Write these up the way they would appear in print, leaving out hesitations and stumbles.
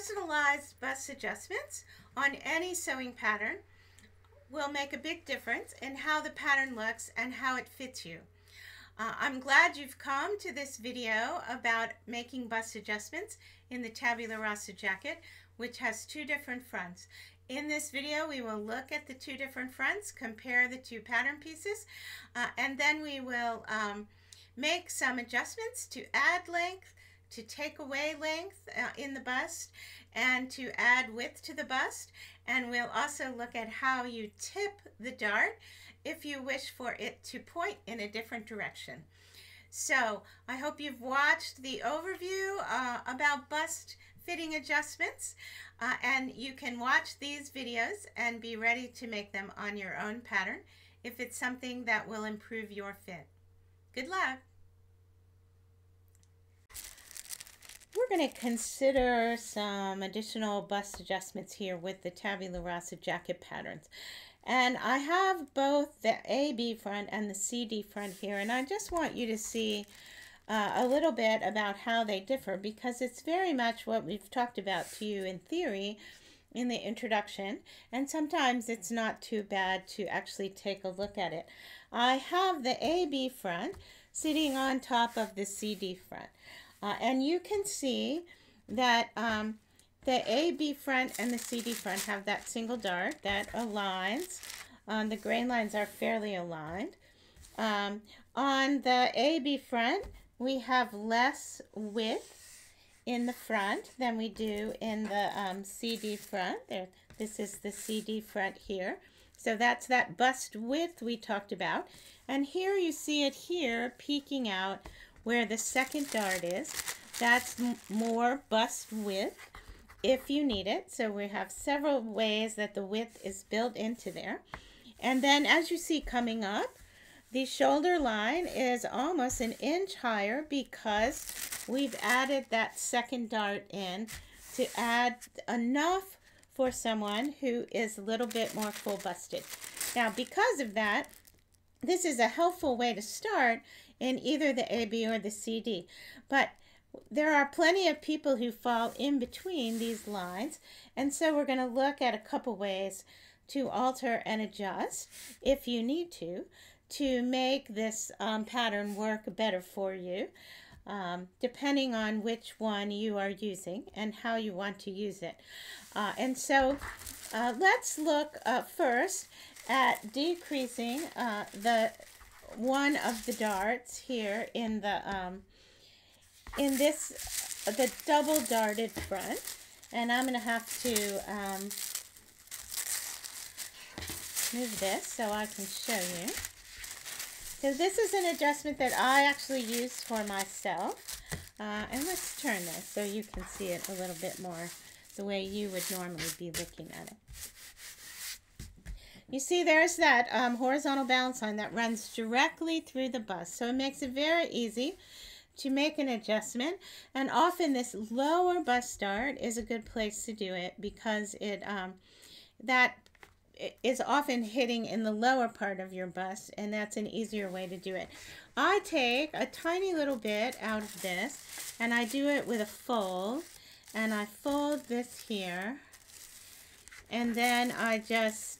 Personalized bust adjustments on any sewing pattern will make a big difference in how the pattern looks and how it fits you. I'm glad you've come to this video about making bust adjustments in the Tabula Rasa jacket, which has two different fronts. In this video, we will look at the two different fronts, compare the two pattern pieces, and then we will make some adjustments to add length, to take away length in the bust, and to add width to the bust. And we'll also look at how you tip the dart if you wish for it to point in a different direction. So I hope you've watched the overview about bust fitting adjustments, and you can watch these videos and be ready to make them on your own pattern if it's something that will improve your fit. Good luck! We're going to consider some additional bust adjustments here with the Tabula Rasa jacket patterns. And I have both the AB front and the CD front here, and I just want you to see a little bit about how they differ, because it's very much what we've talked about to you in theory in the introduction, and sometimes it's not too bad to actually take a look at it. I have the AB front sitting on top of the CD front. And you can see that the AB front and the CD front have that single dart that aligns. The grain lines are fairly aligned. On the AB front, we have less width in the front than we do in the CD front. This is the CD front here. So that's that bust width we talked about. And here you see it here peeking out where the second dart is. That's more bust width if you need it. So we have several ways that the width is built into there. And then as you see coming up, the shoulder line is almost an inch higher because we've added that second dart in to add enough for someone who is a little bit more full busted. Now because of that, this is a helpful way to start in either the AB or the CD. But there are plenty of people who fall in between these lines, and so we're going to look at a couple ways to alter and adjust, if you need to make this pattern work better for you, depending on which one you are using and how you want to use it. And so let's look first at decreasing the one of the darts here in the the double darted front, and I'm going to have to move this so I can show you. So this is an adjustment that I actually used for myself, and let's turn this so you can see it a little bit more the way you would normally be looking at it. You see there's that horizontal balance line that runs directly through the bust, so it makes it very easy to make an adjustment. And often this lower bust dart is a good place to do it because it that is often hitting in the lower part of your bust, and that's an easier way to do it. I take a tiny little bit out of this and I do it with a fold, and I fold this here, and then I just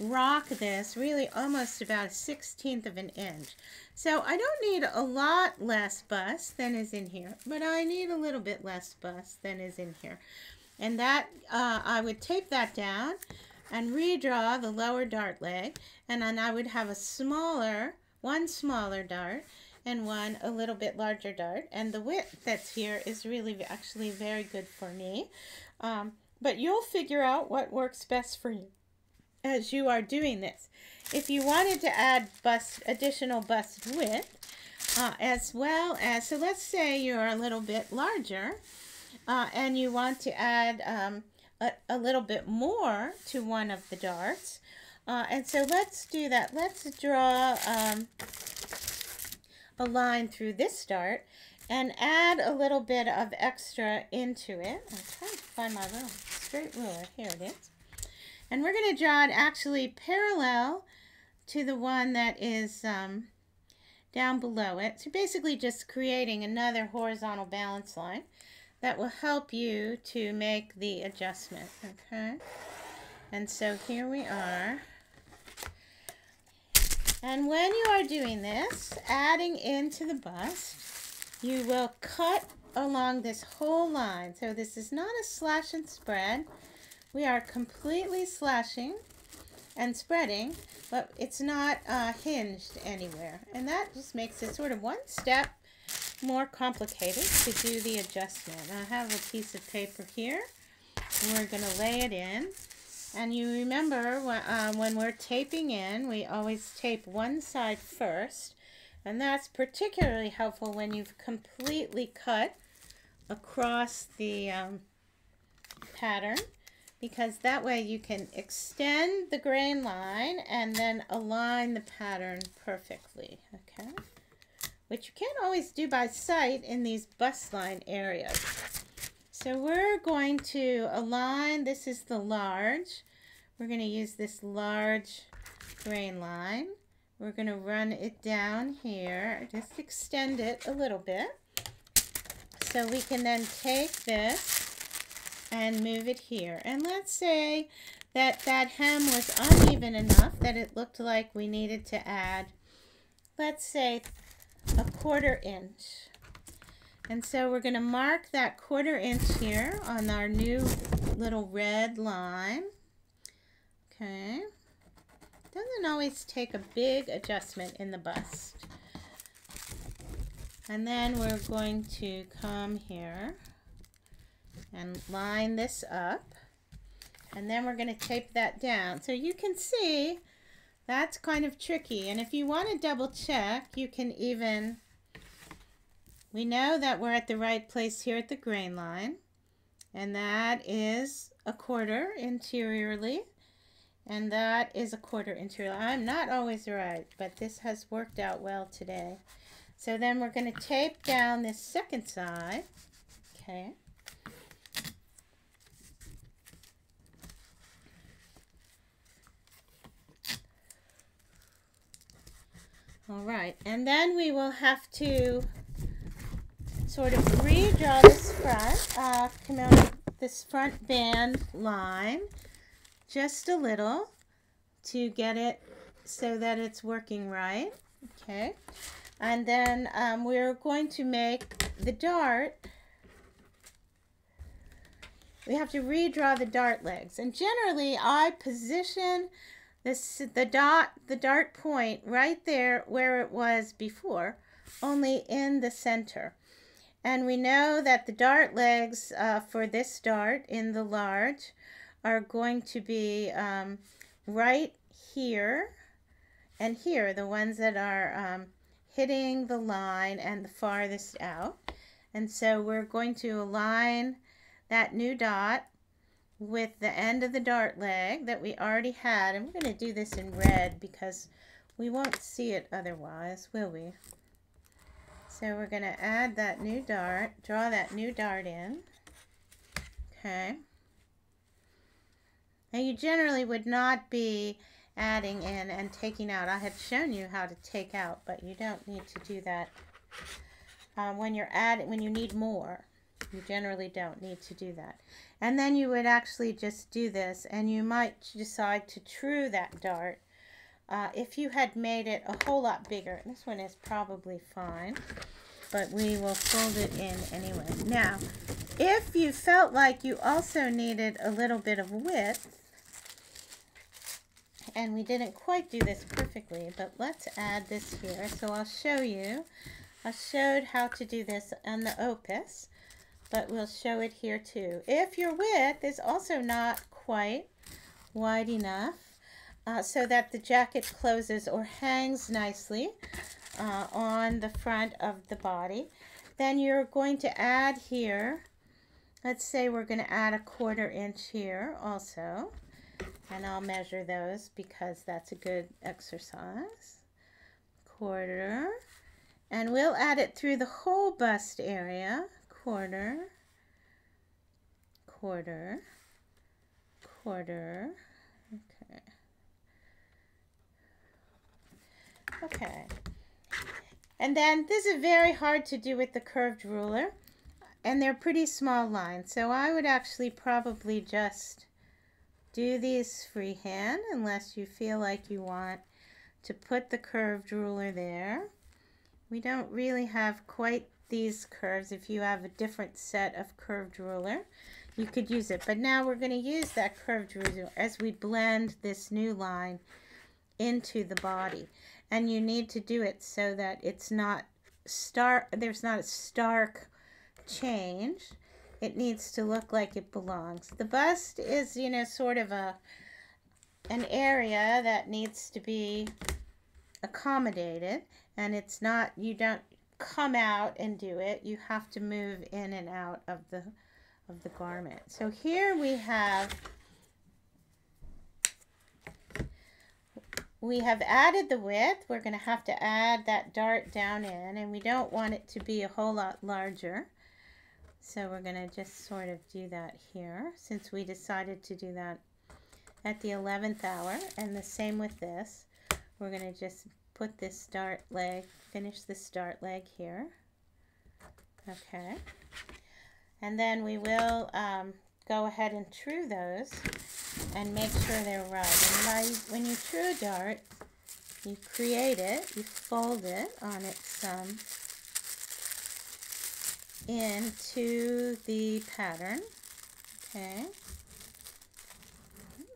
rock this really almost about 1/16 of an inch. So I don't need a lot less bust than is in here, but I need a little bit less bust than is in here. And that I would tape that down and redraw the lower dart leg, and then I would have one smaller dart and one a little bit larger dart, and the width that's here is really actually very good for me. But you'll figure out what works best for you as you are doing this. If you wanted to add additional bust width, as well as, so let's say you're a little bit larger and you want to add a little bit more to one of the darts, and so let's do that. Let's draw a line through this dart and add a little bit of extra into it. I'm trying to find my little straight ruler. Here it is. And we're going to draw it actually parallel to the one that is down below it. So basically just creating another horizontal balance line that will help you to make the adjustment, okay? And so here we are. And when you are doing this, adding into the bust, you will cut along this whole line. So this is not a slash and spread. We are completely slashing and spreading, but it's not hinged anywhere. And that just makes it sort of one step more complicated to do the adjustment. I have a piece of paper here, and we're going to lay it in. And you remember when we're taping in, we always tape one side first, and that's particularly helpful when you've completely cut across the pattern, because that way you can extend the grain line and then align the pattern perfectly, okay? Which you can't always do by sight in these bust line areas. So we're going to align, this is the large. We're going to use this large grain line. We're going to run it down here, just extend it a little bit. So we can then take this and move it here. And let's say that that hem was uneven enough that it looked like we needed to add, let's say, a 1/4 inch. And so we're going to mark that 1/4 inch here on our new little red line. Okay. Doesn't always take a big adjustment in the bust. And then we're going to come here and line this up. And then we're going to tape that down. So you can see that's kind of tricky. And if you want to double check, you can even, we know that we're at the right place here at the grain line. And that is a 1/4 interiorly. And that is a 1/4 interiorly. I'm not always right, but this has worked out well today. So then we're going to tape down this second side. Okay. All right, and then we will have to sort of redraw this this front band line just a little to get it so that it's working right. Okay, and then we're going to make the dart. We have to redraw the dart legs, and generally I position the dart point right there where it was before, only in the center. And we know that the dart legs for this dart in the large are going to be right here and here, the ones that are hitting the line and the farthest out. And so we're going to align that new dot with the end of the dart leg that we already had. And we're going to do this in red because we won't see it otherwise, will we? So we're going to add that new dart, draw that new dart in. Okay. Now you generally would not be adding in and taking out. I have shown you how to take out, but you don't need to do that when you need more. You generally don't need to do that. And then you would actually just do this, and you might decide to true that dart if you had made it a whole lot bigger. This one is probably fine, but we will fold it in anyway. Now, if you felt like you also needed a little bit of width, and we didn't quite do this perfectly, but let's add this here. So I'll show you. I showed how to do this on the opus, but we'll show it here too. If your width is also not quite wide enough so that the jacket closes or hangs nicely on the front of the body, then you're going to add here, let's say we're going to add a 1/4 inch here also, and I'll measure those because that's a good exercise. 1/4, and we'll add it through the whole bust area. 1/4, 1/4, 1/4. Okay. Okay. And then this is very hard to do with the curved ruler. and they're pretty small lines, so I would actually probably just do these freehand unless you feel like you want to put the curved ruler there. We don't really have quite these curves. If you have a different set of curved ruler, you could use it. But now we're going to use that curved ruler as we blend this new line into the body. And you need to do it so that it's not there's not a stark change. It needs to look like it belongs. The bust is, you know, sort of an area that needs to be accommodated, and it's not, you don't come out and do it. You have to move in and out of the garment. So here we have added the width. We're going to have to add that dart down in, and we don't want it to be a whole lot larger. So we're going to just sort of do that here, since we decided to do that at the 11th hour. And the same with this. We're going to just put this dart leg, finish this dart leg here. Okay. And then we will go ahead and true those and make sure they're right. And when you true a dart, you create it, you fold it on its into the pattern. Okay.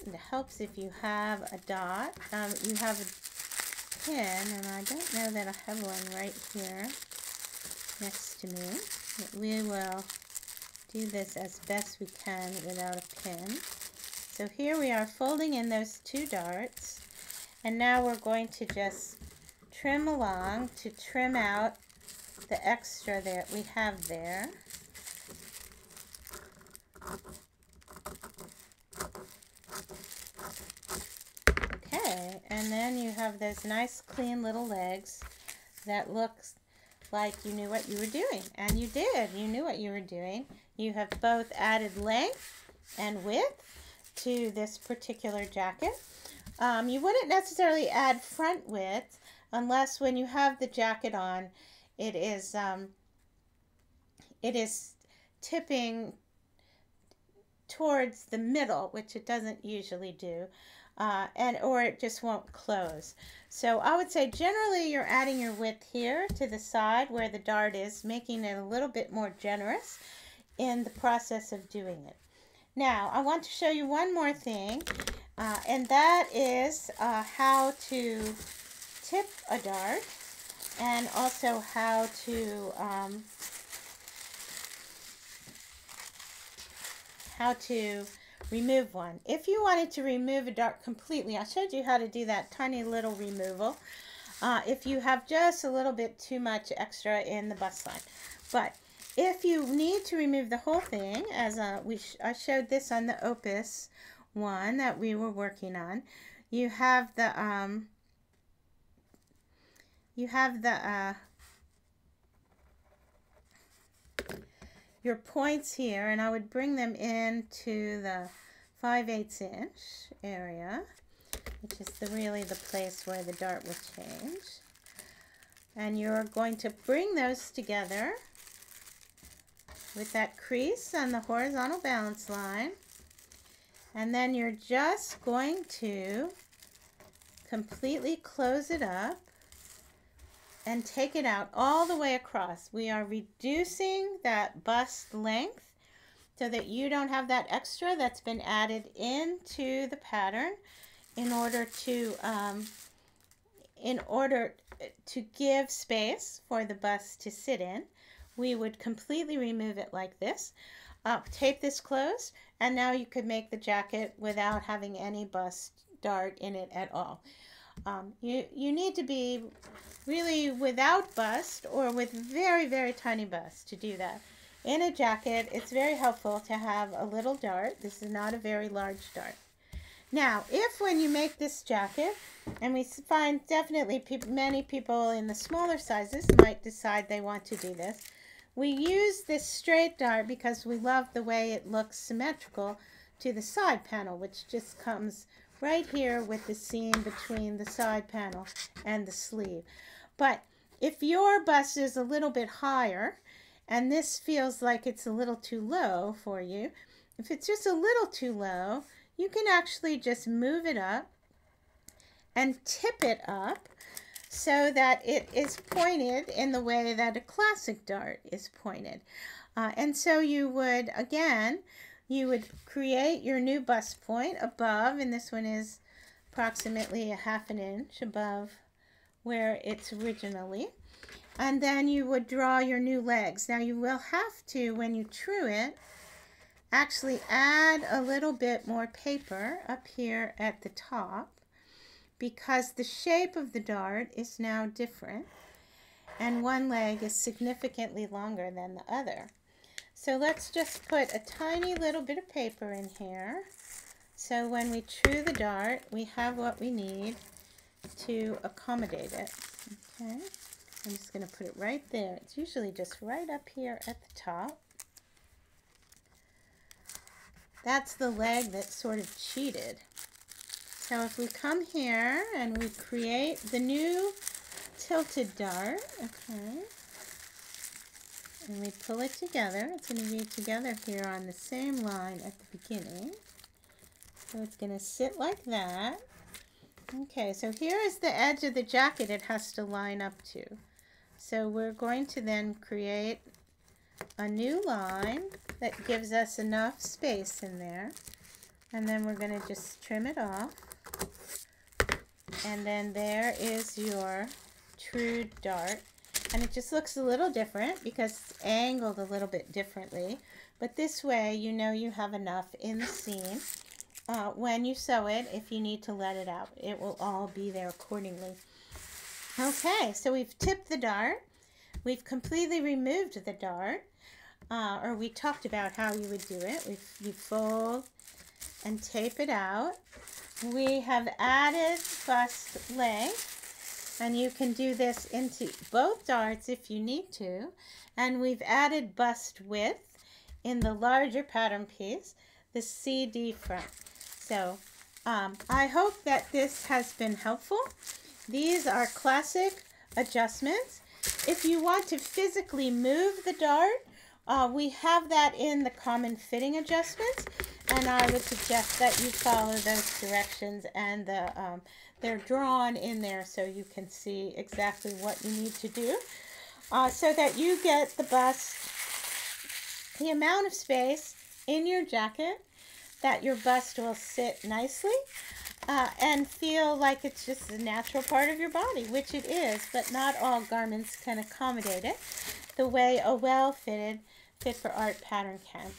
It helps if you have a dot. You have a pin, and I don't know that I have one right here next to me. But we will do this as best we can without a pin. So here we are folding in those two darts, and now we're going to just trim along to trim out the extra that we have there. Okay, and then you have those nice clean little legs that looks like you knew what you were doing. And you did. You knew what you were doing. You have both added length and width to this particular jacket. You wouldn't necessarily add front width unless when you have the jacket on, it is tipping towards the middle, which it doesn't usually do, or it just won't close. So I would say generally you're adding your width here to the side where the dart is, making it a little bit more generous in the process of doing it. Now I want to show you one more thing, and that is how to tip a dart, and also how to remove one. If you wanted to remove a dart completely, I showed you how to do that tiny little removal. If you have just a little bit too much extra in the bust line. But if you need to remove the whole thing, as I showed this on the Opus one that we were working on, you have the your points here, and I would bring them into the 5/8 inch area, which is really the place where the dart will change. And you're going to bring those together with that crease on the horizontal balance line, and then you're just going to completely close it up and take it out all the way across. We are reducing that bust length so that you don't have that extra that's been added into the pattern in order to give space for the bust to sit in. We would completely remove it like this. Tape this closed, and now you could make the jacket without having any bust dart in it at all. You need to be really without bust or with very, very tiny bust to do that. In a jacket, it's very helpful to have a little dart. This is not a very large dart. Now, if when you make this jacket, and we find definitely many people in the smaller sizes might decide they want to do this, we use this straight dart because we love the way it looks symmetrical to the side panel, which just comes right here with the seam between the side panel and the sleeve. But if your bust is a little bit higher and this feels like it's a little too low for you. If it's just a little too low, you can actually just move it up and tip it up so that it is pointed in the way that a classic dart is pointed. And so you would, again, you would create your new bust point above, and this one is approximately a ½ inch above where it's originally. And then you would draw your new legs. Now you will have to, when you true it, actually add a little bit more paper up here at the top, because the shape of the dart is now different and one leg is significantly longer than the other. So let's just put a tiny little bit of paper in here, so when we true the dart we have what we need to accommodate it. Okay, I'm just going to put it right there. It's usually just right up here at the top. That's the leg that sort of cheated. So if we come here and we create the new tilted dart, okay, and we pull it together, it's going to be together here on the same line at the beginning. So it's going to sit like that. Okay, so here is the edge of the jacket it has to line up to. So we're going to then create a new line that gives us enough space in there. And then we're going to just trim it off. And then there is your true dart. And it just looks a little different because it's angled a little bit differently. But this way you know you have enough in the seam. When you sew it, if you need to let it out, it will all be there accordingly. Okay, so we've tipped the dart. We've completely removed the dart. Or we talked about how you would do it. You fold and tape it out. We have added bust leg, and you can do this into both darts if you need to. And we've added bust width in the larger pattern piece, the CD front. So I hope that this has been helpful. These are classic adjustments. If you want to physically move the dart, we have that in the common fitting adjustments, and I would suggest that you follow those directions, and they're drawn in there so you can see exactly what you need to do so that you get the bust, the amount of space in your jacket that your bust will sit nicely and feel like it's just a natural part of your body, which it is, but not all garments can accommodate it the way a well-fitted Fit for Art pattern can.